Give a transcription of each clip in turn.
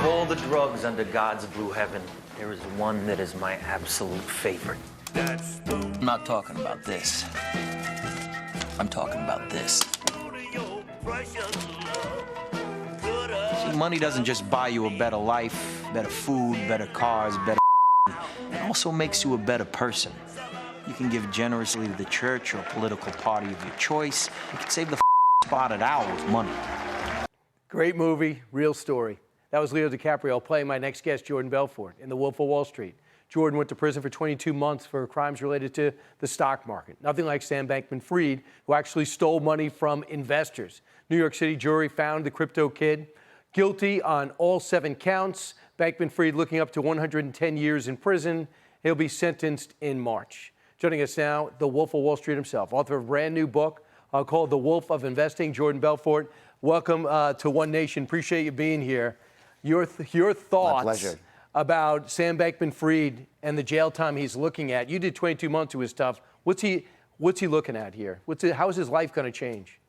Of all the drugs under God's blue heaven, there is one that is my absolute favorite. I'm not talking about this. I'm talking about this. See, money doesn't just buy you a better life, better food, better cars, better. It also makes you a better person. You can give generously to the church or political party of your choice. You can save the spotted owl with money. Great movie, real story. That was Leo DiCaprio playing my next guest, Jordan Belfort, in The Wolf of Wall Street. Jordan went to prison for 22 months for crimes related to the stock market. Nothing like Sam Bankman-Fried, who actually stole money from investors. New York City jury found the crypto kid guilty on all 7 counts. Bankman-Fried looking up to 110 years in prison. He'll be sentenced in March. Joining us now, the Wolf of Wall Street himself, author of a brand new book called The Wolf of Investing, Jordan Belfort. Welcome to One Nation. Appreciate you being here. Your thoughts about Sam Bankman-Fried and the jail time he's looking at. You did 22 months. It was tough. What's he looking at here? How is his life going to change?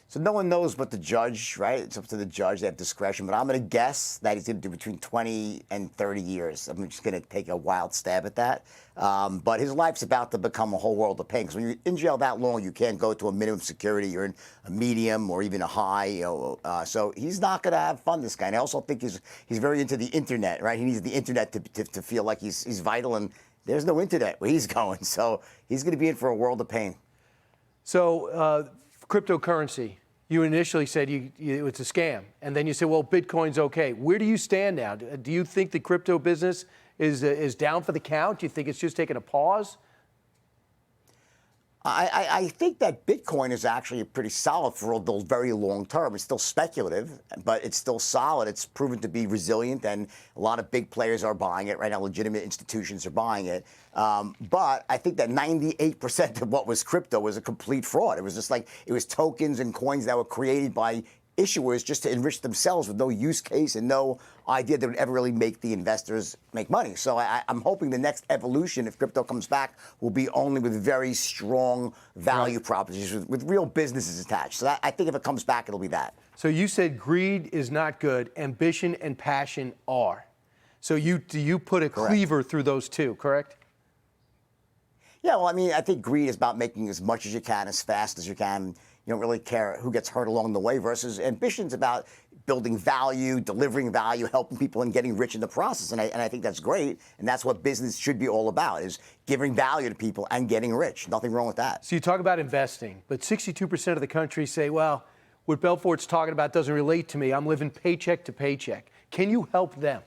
So no one knows but the judge, right? It's up to the judge. They have discretion. But I'm going to guess that he's going to do between 20 and 30 years. I'm just going to take a wild stab at that. But his life's about to become a whole world of pain. Because when you're in jail that long, you can't go to a minimum security. You're in a medium or even a high. So he's not going to have fun, this guy. And I also think he's very into the internet, right? He needs the internet to feel like he's vital. And there's no internet where he's going. So he's going to be in for a world of pain. So cryptocurrency. You initially said it's a scam, and then you said, well, Bitcoin's okay. Where do you stand now? Do you think the crypto business is down for the count? Do you think it's just taking a pause? I think that Bitcoin is actually pretty solid for the very long term. It's still speculative, but it's still solid. It's proven to be resilient, and a lot of big players are buying it right now. Legitimate institutions are buying it. But I think that 98% of what was crypto was a complete fraud. It was just like it was tokens and coins that were created by issuers just to enrich themselves with no use case and no idea that would ever really make the investors make money. So I'm hoping the next evolution, if crypto comes back, will be only with very strong value propositions with real businesses attached. So I think if it comes back, it'll be that. So you said greed is not good, ambition and passion are. So do you put a cleaver through those two, correct? Yeah, well, I mean, I think greed is about making as much as you can, as fast as you can. You don't really care who gets hurt along the way, versus ambition's about building value, delivering value, helping people, and getting rich in the process. And I think that's great. And that's what business should be all about, is giving value to people and getting rich. Nothing wrong with that. So you talk about investing, but 62% of the country say, well, what Belfort's talking about doesn't relate to me. I'm living paycheck to paycheck. Can you help them?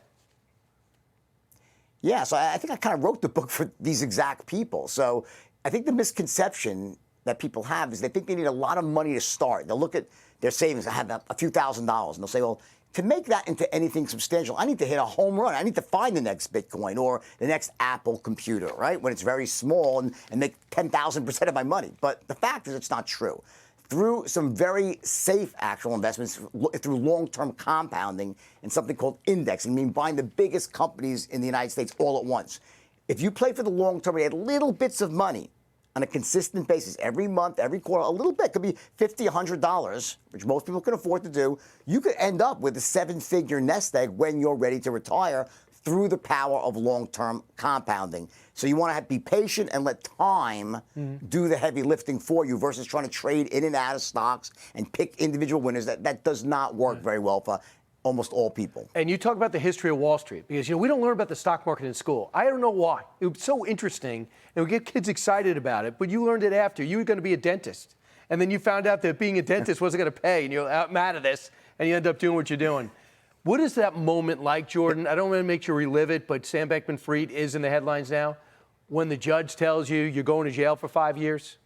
Yeah, so I think I kind of wrote the book for these exact people. So I think the misconception that people have is they think they need a lot of money to start. They'll look at their savings, I have a few $1,000s, and they'll say, well, to make that into anything substantial, I need to hit a home run. I need to find the next Bitcoin or the next Apple computer, right? When it's very small and make 10,000% of my money. But the fact is it's not true. Through some very safe actual investments, through long-term compounding and something called indexing, meaning buying the biggest companies in the United States all at once. If you play for the long term, you add little bits of money on a consistent basis every month, every quarter, a little bit, could be $50, $100, which most people can afford to do. You could end up with a 7-figure nest egg when you're ready to retire through the power of long-term compounding. So you want to be patient and let time do the heavy lifting for you versus trying to trade in and out of stocks and pick individual winners. That does not work very well for almost all people. And you talk about the history of Wall Street because, we don't learn about the stock market in school. I don't know why. It was so interesting, and we get kids excited about it, but you learned it after. You were going to be a dentist, and then you found out that being a dentist wasn't going to pay, and you're out mad at this, and you end up doing what you're doing. What is that moment like, Jordan? I don't want to make you relive it, but Sam Bankman-Fried is in the headlines now. When the judge tells you you're going to jail for 5 years,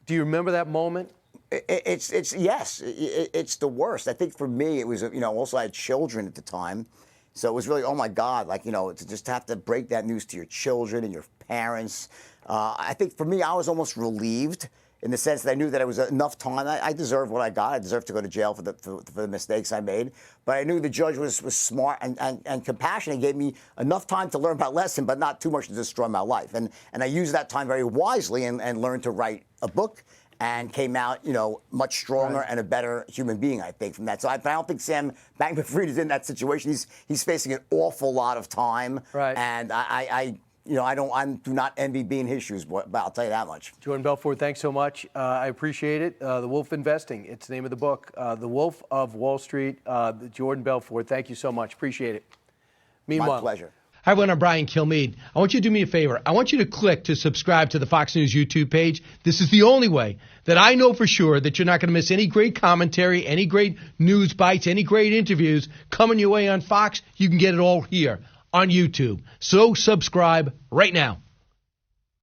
do you remember that moment? It's the worst. I think for me, it was, also I had children at the time. So it was really, oh my God, to just have to break that news to your children and your parents. I think for me, I was almost relieved in the sense that I knew that it was enough time. I deserved what I got. I deserved to go to jail for the mistakes I made. But I knew the judge was smart and compassionate. He gave me enough time to learn my lesson, but not too much to destroy my life. And I used that time very wisely and learned to write a book and came out, much stronger and a better human being, I think, from that. So I don't think Sam Bankman-Fried is in that situation. He's facing an awful lot of time. Right. And I do not envy being in his shoes, but I'll tell you that much. Jordan Belfort, thanks so much. I appreciate it. The Wolf Investing, it's the name of the book. The Wolf of Wall Street, Jordan Belfort, thank you so much. Appreciate it. Meanwhile, My pleasure. Hi, everyone. I'm Brian Kilmeade. I want you to do me a favor. I want you to click to subscribe to the Fox News YouTube page. This is the only way that I know for sure that you're not going to miss any great commentary, any great news bites, any great interviews coming your way on Fox. You can get it all here on YouTube. So subscribe right now.